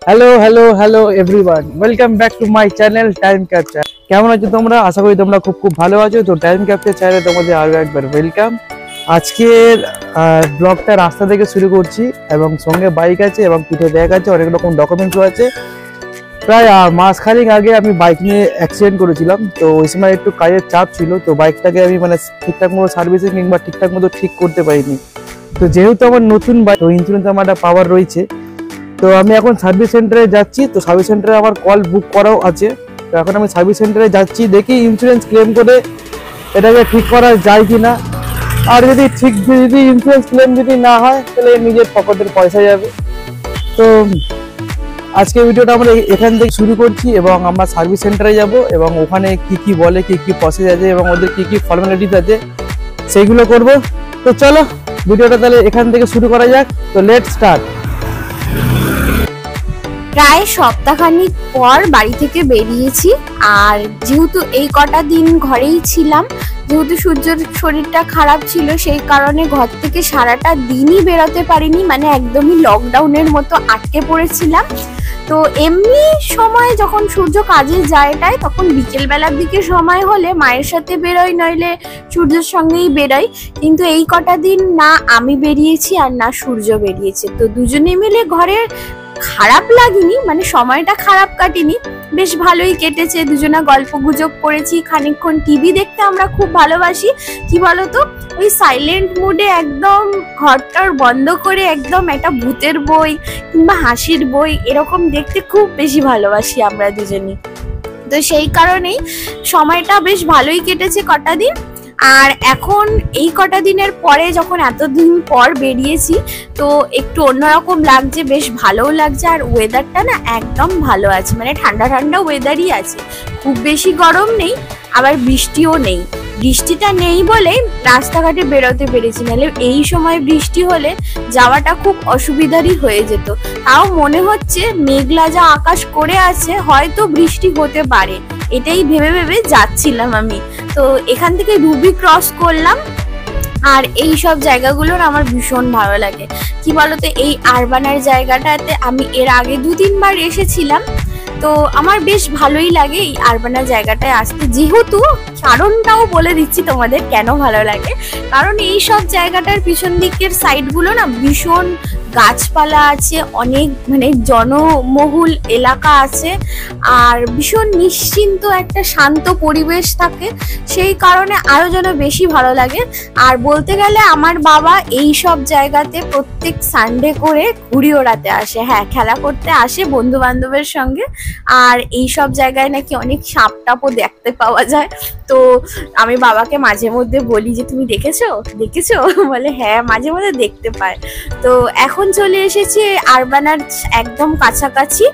Hello hello hello everyone welcome back to my channel time capture. কেমন আছো তোমরা? আশা করি তোমরা খুব খুব ভালো আছো। তো টাইম ক্যাপচার চ্যানেলে তোমাদের আরো একবার ওয়েলকাম। আজকের ব্লগটা রাস্তা থেকে শুরু করছি এবং সঙ্গে বাইক আছে এবং পিঠে ব্যাগ আছে, অনেক রকম ডকুমেন্টসও আছে। প্রায় মাসখানেক আগে আমি বাইক নিয়ে অ্যাক্সিডেন্ট করেছিলাম, তো ওই সময় একটু কাজের চাপ ছিল, তো বাইকটাকে আমি ঠিকঠাক মতো সার্ভিসিং কিংবা ঠিকঠাক মতো ঠিক করতে পারিনি। তো যেহেতু আমার নতুন বাইক, তো ইন্স্যুরেন্স আমার একটা পাওয়ার রয়েছে, তো আমি এখন সার্ভিস সেন্টারে যাচ্ছি। তো সার্ভিস সেন্টারে আমার কল বুক করাও আছে। তো এখন আমি সার্ভিস সেন্টারে যাচ্ছি, দেখি ইন্স্যুরেন্স ক্লেম করে এটাকে ঠিক করা যায় কিনা। আর যদি ইন্স্যুরেন্স ক্লেম যদি না হয় তাহলে নিজের পকেটের পয়সা যাবে। তো আজকে ভিডিওটা আমরা এখান থেকে শুরু করছি এবং আমরা সার্ভিস সেন্টারে যাব এবং ওখানে কি বলে, কি প্রসেস আছে এবং ওদের কি ফর্মালিটিস আছে সেইগুলো করব। তো চলো ভিডিওটা তাহলে এখান থেকে শুরু করা যাক। তো লেটস স্টার্ট। প্রায় সপ্তাহখানিক পর বাড়ি থেকে বেরিয়েছি, আর যেহেতু এই কটা দিন ঘরেই ছিলাম, যেহেতু সূর্যের শরীরটা খারাপ ছিল, সেই কারণে ঘর থেকে সারাটা দিনই বেরোতে পারিনি, মানে একদমই লকডাউনের মতো আটকে পড়েছিলাম। তো এমনি সময় যখন সূর্য কাজে যায় তখন বিকেলবেলার দিকে সময় হলে মায়ের সাথে বেরোই, নইলে সূর্যের সঙ্গেই বেরোই। কিন্তু এই কটা দিন না আমি বেরিয়েছি আর না সূর্য বেরিয়েছে। তো দুজনে মিলে ঘরে খারাপ লাগেনি, মানে সময়টা খারাপ কাটিনি, বেশ ভালোই কেটেছে। দুজনা গল্প গুজব করেছি, খানিকক্ষণ টিভি দেখতে আমরা খুব ভালোবাসি। কি বলতো, ওই সাইলেন্ট মুডে একদম ঘরটার বন্ধ করে একদম একটা ভূতের বই কিংবা হাসির বই এরকম দেখতে খুব বেশি ভালোবাসি আমরা দুজনই। তো সেই কারণেই সময়টা বেশ ভালোই কেটেছে কটা দিন। আর এখন এই কটা দিনের পরে যখন এতদিন পর বেরিয়েছি, তো একটু অন্যরকম লাগছে, বেশ ভালোও লাগছে। আর ওয়েদারটা না একদম ভালো আছে, মানে ঠান্ডা ঠান্ডা ওয়েদারই আছে, খুব বেশি গরম নেই, আবার বৃষ্টিও নেই। বৃষ্টিটা নেই বলে রাস্তাঘাটে বেরোতে পেরেছি, নাহলে এই সময় বৃষ্টি হলে যাওয়াটা খুব অসুবিধারই হয়ে যেত। তাও মনে হচ্ছে মেঘলা যা আকাশ করে আছে, হয়তো বৃষ্টি হতে পারে, এটাই ভেবে ভেবে যাচ্ছিলাম আমি। তো এখান থেকে রুবি ক্রস করলাম, আর এই সব জায়গাগুলোর আমার ভীষণ ভালো লাগে। কি বলতো, এই আরবানার জায়গাটাতে আমি এর আগে 2-3 বার এসেছিলাম, তো আমার বেশ ভালোই লাগে এই আরবানা জায়গাটায় আসতে। যেহেতু কারণটাও বলে দিচ্ছি তোমাদের কেন ভালো লাগে, কারণ এই সব জায়গাটার পিছন দিকের সাইডগুলো না ভীষণ গাছপালা আছে, অনেক মানে জনবহুল এলাকা আছে, আর ভীষণ নিশ্চিন্ত একটা শান্ত পরিবেশ থাকে, সেই কারণে আরো যেন বেশি ভালো লাগে। আর বলতে গেলে আমার বাবা এই সব জায়গাতে প্রত্যেক সানডে করে ঘুড়ি ওড়াতে আসে, হ্যাঁ খেলা করতে আসে বন্ধু বান্ধবের সঙ্গে। আর এই সব জায়গায় নাকি অনেক সাপ টাপও দেখতে পাওয়া যায়। তো আমি বাবাকে মাঝে মধ্যে বলি যে তুমি দেখেছো বলে হ্যাঁ মাঝে মধ্যে দেখতে পায়। তো এখন চলে এসেছি আরবানার একদম কাছাকাছি।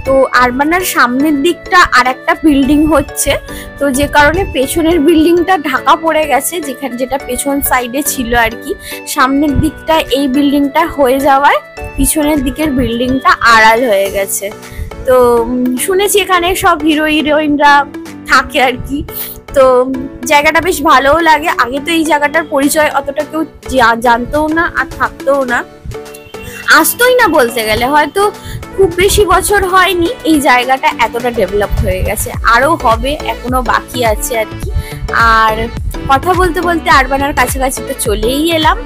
তো আরবানার সামনের দিকটা আর একটা বিল্ডিং হচ্ছে, তো যে কারণে পেছনের বিল্ডিংটা ঢাকা পড়ে গেছে, যেটা পেছন সাইডে ছিল আর কি। সামনের দিকটা এই বিল্ডিংটা হয়ে যাওয়ায় পিছনের দিকের বিল্ডিংটা আড়াল হয়ে গেছে। তো শুনেছি এখানে সব হিরো হিরোইনরা থাকে আর কি। তো জায়গাটা বেশ ভালোও লাগে। আগে তো এই জায়গাটার পরিচয় অতটা কেউ জানতেও না আর থাকতেও না, আসতোই না বলতে গেলে। হয়তো খুব বেশি বছর হয়নি এই জায়গাটা এতটা ডেভেলপ হয়ে গেছে, আরো হবে, এখনো বাকি আছে আর কি। আর কথা বলতে বলতে আরবানার কাছাকাছি তো চলেই এলাম,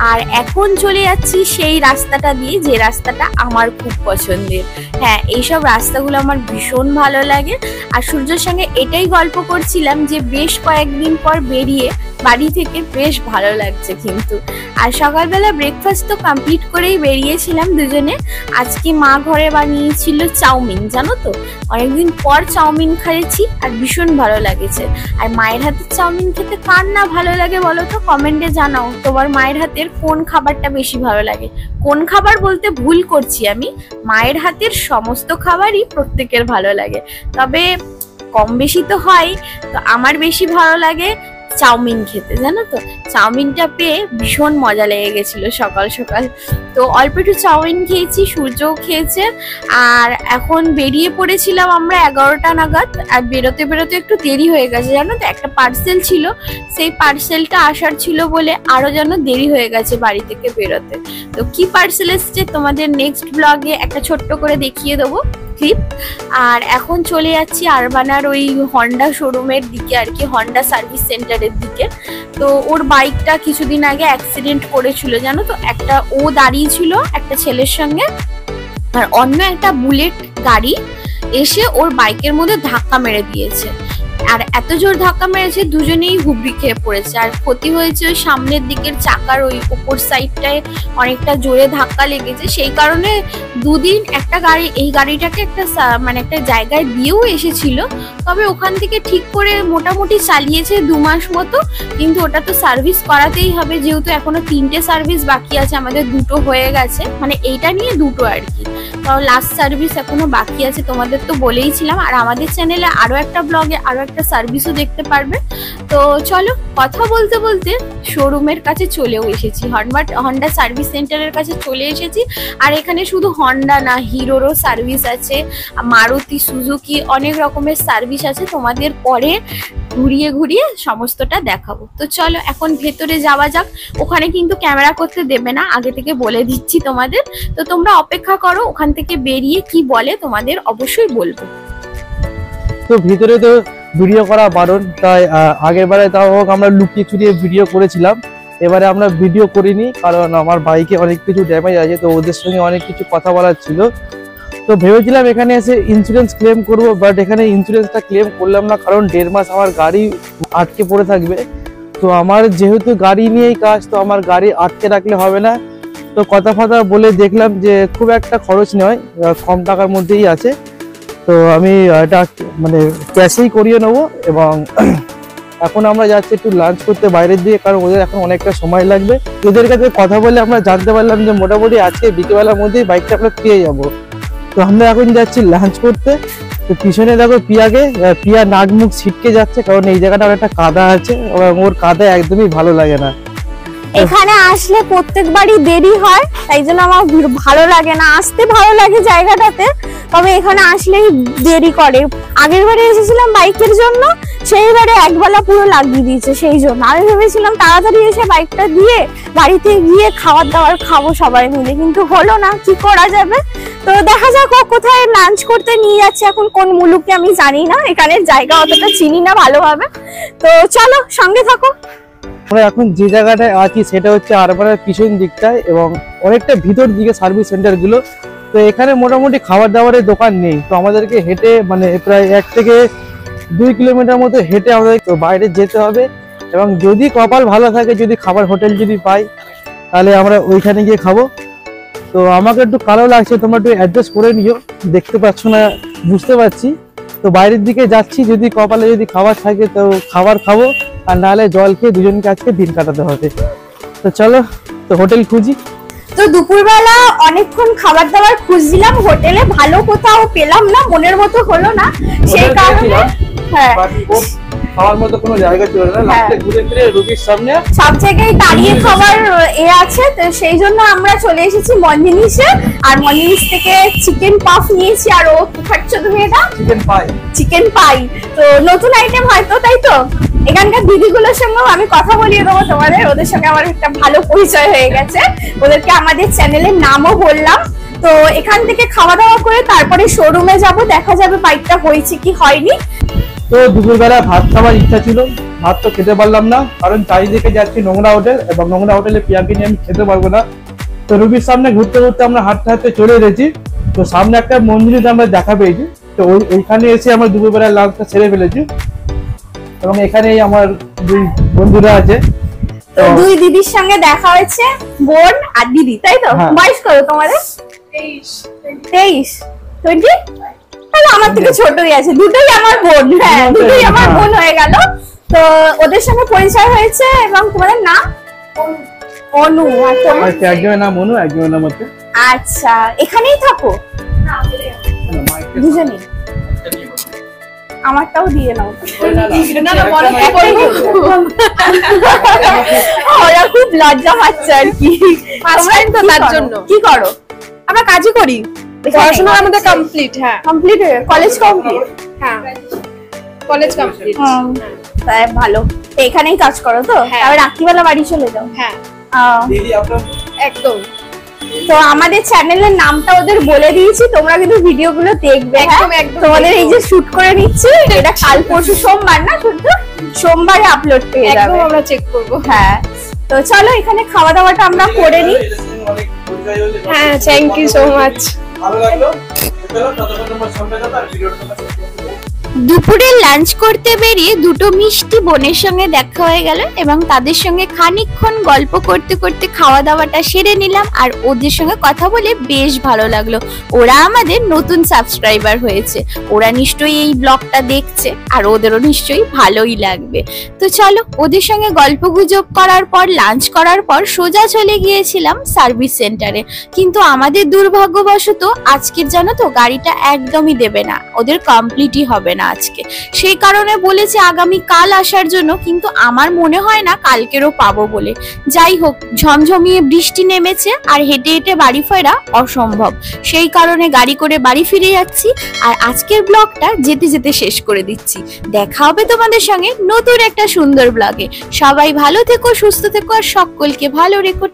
আর এখন চলে যাচ্ছি সেই রাস্তাটা দিয়ে, যে রাস্তাটা আমার খুব পছন্দের। হ্যাঁ, এইসব রাস্তাগুলো আমার ভীষণ ভালো লাগে। আর সূর্যের সঙ্গে এটাই গল্প করছিলাম যে বেশ কয়েকদিন পর বেরিয়ে বাড়ি থেকে বেশ ভালো লাগছে কিন্তু। আর সকালবেলা ব্রেকফাস্ট তো কমপ্লিট করেই বেরিয়েছিলাম দুজনে। আজকে মা ঘরে বানিয়েছিল চাউমিন, জানো তো অনেকদিন পর চাউমিন খাইছি আর ভীষণ ভালো লাগেছে। আর মায়ের হাতের চাউমিন খেতে কার না ভালো লাগে বলো তো, কমেন্টে জানাও তোমার মায়ের হাতের কোন খাবারটা বেশি ভালো লাগে। কোন খাবার বলতে ভুল করছি আমি, মায়ের হাতের সমস্ত খাবারই প্রত্যেকের ভালো লাগে, তবে কম বেশি তো হয়। তো আমার বেশি ভালো লাগে চাউমিন খেতে, জানো তো চাউমিনটা পেয়ে ভীষণ মজা লেগে গেছিল সকাল সকাল। তো অল্প একটু চাউমিন খেয়েছি, সূর্যও খেয়েছে। আর এখন বেরিয়ে পড়েছিলাম আমরা 11টা নাগাদ। আর বেরোতে বেরোতে একটু দেরি হয়ে গেছে, জানো তো একটা পার্সেল ছিল, সেই পার্সেলটা আসার ছিল বলে আরো যেন দেরি হয়ে গেছে বাড়ি থেকে বেরোতে। তো কি পার্সেল এসছে তোমাদের নেক্সট ব্লগে একটা ছোট্ট করে দেখিয়ে দেবো ক্লিপ। আর এখন চলে যাচ্ছি আরবানার ওই হন্ডা শোরুমের দিকে আর কি, হন্ডা সার্ভিস সেন্টারের দিকে। তো ওর বাইকটা কিছুদিন আগে অ্যাক্সিডেন্ট করেছিল, জানো তো একটা ও দাঁড়িয়ে ছিল একটা ছেলের সঙ্গে, আর অন্য একটা বুলেট গাড়ি এসে ওর বাইকের মধ্যে ধাক্কা মেরে দিয়েছে। আর এত জোর ধাক্কা মেরেছে দুজনেই হুবড়ি খেয়ে পড়েছে। আর ক্ষতি হয়েছে ওই সামনের দিকের চাকার ওই উপর সাইডটায় অনেকটা জোরে ধাক্কা লেগেছে। সেই কারণে দুদিন একটা গাড়ি, এই গাড়িটাকে একটা মানে একটা জায়গায় দিয়েও এসেছিল, তবে ওখান থেকে ঠিক করে মোটামুটি চালিয়েছে 2 মাস মতো। কিন্তু ওটা তো সার্ভিস করাতেই হবে, যেহেতু এখনো 3টে সার্ভিস বাকি আছে, আমাদের 2টো হয়ে গেছে, মানে এইটা নিয়ে 2টো আর কি। তো লাস্ট সার্ভিস এখনো বাকি আছে, তোমাদের তো বলেইছিলাম। আর আমাদের চ্যানেলে আরো একটা ব্লগে আরো একটা সার্ভিসও দেখতে পারবে। তো চলো কথা বলতে বলতে শোরুমের কাছে চলেও এসেছি, হন্ডা সার্ভিস সেন্টারের কাছে চলে এসেছি। আর এখানে শুধু হন্ডা না, হিরোরও সার্ভিস আছে, মারুতি সুজুকি অনেক রকমের সার্ভিস আছে। তোমাদের পরে ঘুরিয়ে ঘুরিয়ে সমস্তটা দেখাবো। তো চলো এখন ভেতরে যাওয়া যাক। ওখানে কিন্তু ক্যামেরা করতে দেবে না, আগে থেকে বলে দিচ্ছি তোমাদের। তো তোমরা অপেক্ষা করো, ওখান থেকে বেরিয়ে কি বলে তোমাদের অবশ্যই বলবো। তো ভিতরে তো ভিডিও করা বারণ, তাই আগের বারে তাও হোক আমরা লুকিয়ে চুরিয়ে ভিডিও করেছিলাম। এবারে আমরা ভিডিও করিনি, কারণ আমার বাইকে অনেক কিছু ড্যামেজ আছে, তো ওদের সঙ্গে অনেক কিছু কথা বলার ছিল। তো ভেবেছিলাম এখানে এসে ইন্স্যুরেন্স ক্লেম করব, বাট এখানে ইন্স্যুরেন্সটা ক্লেম করলাম না, কারণ 1.5 মাস আমার গাড়ি আটকে পড়ে থাকবে। তো আমার যেহেতু গাড়ি নিয়েই কাজ, তো আমার গাড়ি আটকে রাখলে হবে না। তো কথা বলে দেখলাম যে খুব একটা খরচ নয়, কম টাকার মধ্যেই আছে। তো আমি এটা মানে ক্যাশেই করিয়ে নেবো। এবং এখন আমরা যাচ্ছি একটু লাঞ্চ করতে বাইরের দিকে, কারণ ওদের এখন অনেকটা সময় লাগবে। ওদের কাছে কথা বলে আমরা জানতে পারলাম যে মোটামুটি আজকে বিকেলবেলার মধ্যেই বাইকটা আমরা পেয়ে যাবো। তো আমরা এখন যাচ্ছি লাঞ্চ করতে। তো পিছনে দেখো পিয়া নাক মুখ ছিটকে যাচ্ছে, কারণ এই জায়গাটা অনেকটা কাদা আছে, ওর কাদা একদমই ভালো লাগে না। এখানে আসলে প্রত্যেকবারই দেরি হয়, তাই জন্য আমার ভালো লাগে না। আসতে ভালো লাগে জায়গাটাতে, তবে এখানে আসলেই দেরি করে। আগের বারে এসেছিলাম বাইকের জন্য, সেইবারে একবেলা পুরো লাগিয়ে দিয়েছে। সেই জন্য আমি ভেবেছিলাম তাড়াতাড়ি এসে বাইকটা দিয়ে বাড়িতে গিয়ে খাবার দাবার খাবো সবাই মিলে, কিন্তু হলো না, কি করা যাবে। তো দেখা যাক কোথায় লাঞ্চ করতে নিয়ে যাচ্ছে, এখন কোন মুলুকে আমি জানি না, এখানের জায়গা অতটা চিনি না ভালোভাবে। তো চলো সঙ্গে থাকো। আমরা এখন যে জায়গাটায় আছি সেটা হচ্ছে আরবানার পিছন দিকটায়, এবং অনেকটা ভিতর দিকে সার্ভিস সেন্টার গুলো। তো এখানে মোটামুটি খাবার দাবারের দোকান নেই, তো আমাদেরকে হেঁটে মানে প্রায় 1 থেকে 2 কিলোমিটার মতো হেঁটে আমাদের তো বাইরে যেতে হবে। এবং যদি কপাল ভালো থাকে, যদি খাবার হোটেল যদি পাই, তাহলে আমরা ওইখানে গিয়ে খাবো। তো আমাকে একটু কালো লাগছে, তোমরা একটু অ্যাডজাস্ট করে নিও, দেখতে পাচ্ছ না বুঝতে পারছি। তো বাইরের দিকে যাচ্ছি, যদি কপালে যদি খাবার থাকে তো খাবার খাবো, আর নাহলে জল খেয়ে দুজনকে আজকে দিন কাটাতে হবে। তো চলো তো হোটেল খুঁজি। তো দুপুরবেলা অনেকক্ষণ খাবার দাবার খুঁজছিলাম, হোটেলে ভালো কোথাও পেলাম না, মনের মতো হলো না, সেই কারণে হ্যাঁ খাওয়ার মতো কোনো জায়গা ছিল না, লাস্টে ঘুরে ফিরে রুগীর সামনে সব জায়গায় দাঁড়িয়ে খাবার আছে। তো সেই জন্য আমরা চলে এসেছি মঞ্জিনিসে, আর মঞ্জিনিস থেকে চিকেন পাফ নিয়েছি। আর ও কি খাচ্ছ তুমি? এটা চিকেন পাই। তো নতুন আইটেম হয়তো, তাই তো? এখানকার দিদিগুলোর সঙ্গেও আমি কথা বলিয়ে দেবো তোমাদের, ওদের সঙ্গে আমার একটা ভালো পরিচয় হয়ে গেছে, ওদেরকে আমাদের চ্যানেলের নামও বললাম। তো এখান থেকে খাওয়া দাওয়া করে তারপরে শোরুমে যাব, দেখা যাবে বাইকটা হয়েছে কি হয়নি। তো দুপুরবেলা ভাত খাওয়ার ইচ্ছা ছিল, ভাত তো খেতে পারলাম না, কারণ চারিদিকে যাচ্ছি নোংরা হোটেল, এবং নোংরা হোটেলে পিয়াকে নিয়ে আমি খেতে পারবো না। তো রুবির সামনে ঘুরতে ঘুরতে আমরা হাঁটতে হাঁটতে চলে এসেছি। তো সামনে একটা মন্দিরে আমরা দেখা পেয়েছি, তো ওইখানে এসে আমরা দুপুরবেলা লাঞ্চটা ছেড়ে ফেলেছি। এবং এখানেই আমার 2 বন্ধুরা আছে। তো 2 দিদির সঙ্গে দেখা হয়েছে, বোন আর দিদি, তাই তো? বয়স কত তোমাদের? 23 20? তাহলে আমার থেকে ছোটই আছে, দুটোই আমার বোন। হ্যাঁ, দুটোই আমার বোন হয়ে গেল। তো ওদের সঙ্গে পরিচয় হয়েছে। এবং তোমাদের নাম? অনু। আর তোমার? একজনের নাম অনু, একজনের নাম হচ্ছে। আচ্ছা, এখানেই থাকো দুজনেই? আমারটাও দিয়ে নাও। ওরা খুব লজ্জা পাচ্ছে আর কি, তো তার জন্য। কি করো? আমরা কাজই করি, পড়াশোনা আমাদের কমপ্লিট। হ্যাঁ কমপ্লিট, কলেজ কমপ্লিট। হ্যাঁ কলেজ কমপ্লিট। তাই ভালো, এখানেই কাজ করো তো? হ্যাঁ। আর রাত্রিবেলা বাড়ি চলে যাও? হ্যাঁ একদম। তো আমাদের চ্যানেলের নামটা ওদের বলে দিয়েছি, তোমরা কিন্তু ভিডিওগুলো দেখবে। একদম, হ্যাঁ? একদম। তোমাদের এই যে শুট করে নিচ্ছি, এটা কাল পরশু সোমবার না, শুধু সোমবারে আপলোড পেয়ে যাবে। একদম আমরা চেক করব। হ্যাঁ, তো চলো এখানে খাওয়া দাওয়াটা আমরা করে নিই। হ্যাঁ থ্যাংক ইউ সো মাচ। ভালো লাগলো। চলো ততক্ষণ তোমরা সামনে যাও আর ভিডিওটা দুপুরে লাঞ্চ করতে বেরিয়ে দুটো মিষ্টি বোনের সঙ্গে দেখা হয়ে গেল এবং তাদের সঙ্গে খানিকক্ষণ গল্প করতে করতে খাওয়া দাওয়াটা সেরে নিলাম। আর ওদের সঙ্গে কথা বলে বেশ ভালো লাগলো। ওরা আমাদের নতুন সাবস্ক্রাইবার হয়েছে, ওরা নিশ্চয়ই এই ব্লগটা দেখছে আর ওদেরও নিশ্চয়ই ভালোই লাগবে। তো চলো ওদের সঙ্গে গল্প গুজব করার পর লাঞ্চ করার পর সোজা চলে গিয়েছিলাম সার্ভিস সেন্টারে। কিন্তু আমাদের দুর্ভাগ্যবশত আজকের জানো তো গাড়িটা একদমই দেবে না, ওদের কমপ্লিটই হবে না আজকে। সেই কারণে বলেছে আগামী কাল আসার জন্য, কিন্তু আমার মনে হয় না কালকেরও পাবো বলে। যাই হোক, ঝমঝমিয়ে বৃষ্টি নেমেছে আর হেঁটে হেঁটে বাড়ি ফেরা অসম্ভব, সেই কারণে গাড়ি করে বাড়ি ফিরে যাচ্ছি। আর আজকের ব্লগটা যেতে যেতে শেষ করে দিচ্ছি। দেখা হবে তোমাদের সঙ্গে নতুন একটা সুন্দর ব্লগে। সবাই ভালো থেকো, সুস্থ থেকো আর সকলকে ভালো রেখো।